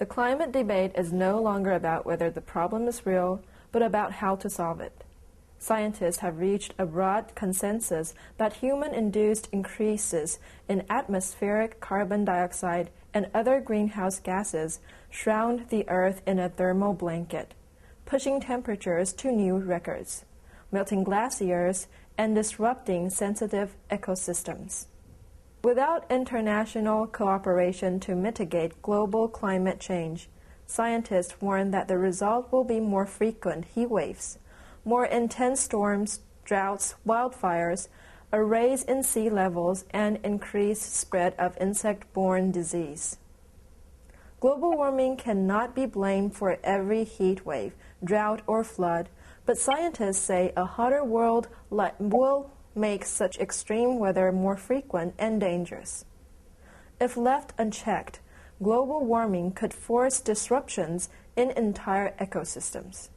The climate debate is no longer about whether the problem is real, but about how to solve it. Scientists have reached a broad consensus that human-induced increases in atmospheric carbon dioxide and other greenhouse gases shroud the Earth in a thermal blanket, pushing temperatures to new records, melting glaciers, and disrupting sensitive ecosystems. Without international cooperation to mitigate global climate change, scientists warn that the result will be more frequent heat waves, more intense storms, droughts, wildfires, a rise in sea levels, and increased spread of insect-borne disease. Global warming cannot be blamed for every heat wave, drought, or flood, but scientists say a hotter world will make such extreme weather more frequent and dangerous. If left unchecked, global warming could force disruptions in entire ecosystems.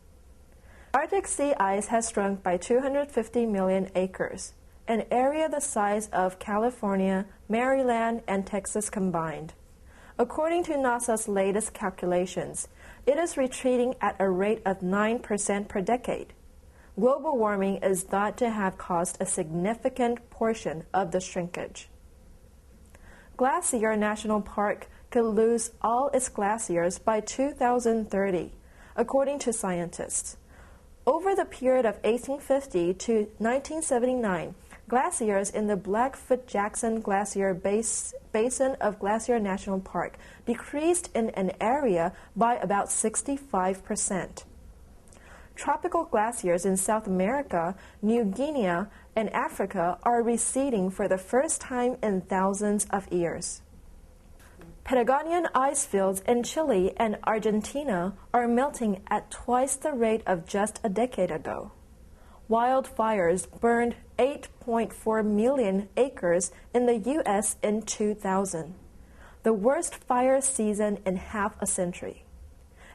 Arctic sea ice has shrunk by 250 million acres, an area the size of California, Maryland, and Texas combined. According to NASA's latest calculations, it is retreating at a rate of 9% per decade. Global warming is thought to have caused a significant portion of the shrinkage. Glacier National Park could lose all its glaciers by 2030, according to scientists. Over the period of 1850 to 1979, glaciers in the Blackfoot-Jackson Glacier Basin of Glacier National Park decreased in an area by about 65%. Tropical glaciers in South America, New Guinea, and Africa are receding for the first time in thousands of years. Patagonian ice fields in Chile and Argentina are melting at twice the rate of just a decade ago. Wildfires burned 8.4 million acres in the U.S. in 2000, the worst fire season in half a century.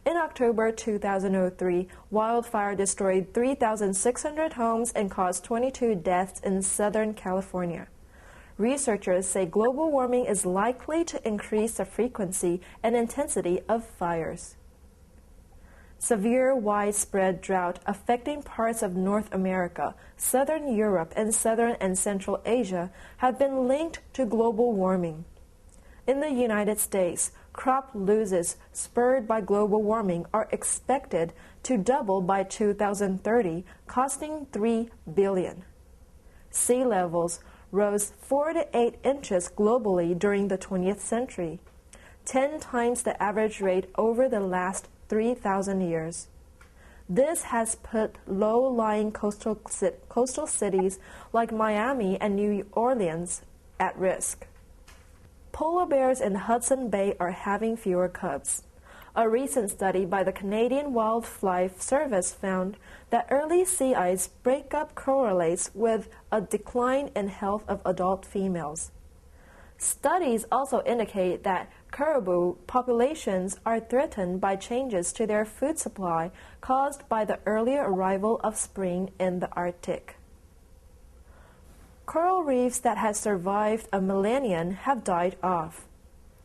In October 2003, wildfire destroyed 3,600 homes and caused 22 deaths in Southern California. Researchers say global warming is likely to increase the frequency and intensity of fires. Severe widespread drought affecting parts of North America, Southern Europe, and Southern and Central Asia have been linked to global warming. In the United States, crop losses spurred by global warming are expected to double by 2030, costing $3 billion. Sea levels rose 4 to 8 inches globally during the 20th century, 10 times the average rate over the last 3,000 years. This has put low-lying coastal cities like Miami and New Orleans at risk. Polar bears in Hudson Bay are having fewer cubs. A recent study by the Canadian Wildlife Service found that early sea ice breakup correlates with a decline in health of adult females. Studies also indicate that caribou populations are threatened by changes to their food supply caused by the earlier arrival of spring in the Arctic. Coral reefs that had survived a millennium have died off.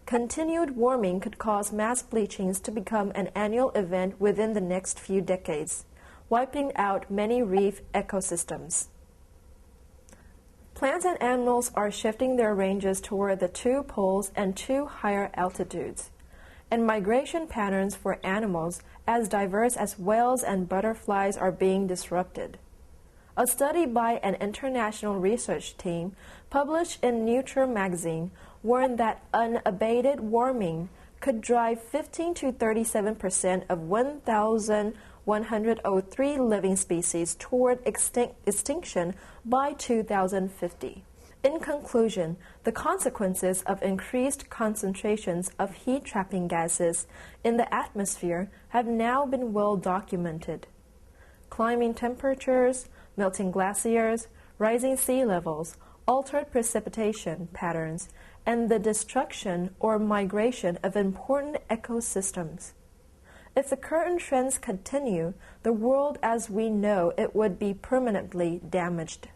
Continued warming could cause mass bleachings to become an annual event within the next few decades, wiping out many reef ecosystems. Plants and animals are shifting their ranges toward the two poles and to higher altitudes, and migration patterns for animals as diverse as whales and butterflies are being disrupted. A study by an international research team published in Nature magazine warned that unabated warming could drive 15 to 37% of 1,103 living species toward extinction by 2050. In conclusion, the consequences of increased concentrations of heat-trapping gases in the atmosphere have now been well documented. Climbing temperatures, melting glaciers, rising sea levels, altered precipitation patterns, and the destruction or migration of important ecosystems. If the current trends continue, the world as we know it would be permanently damaged.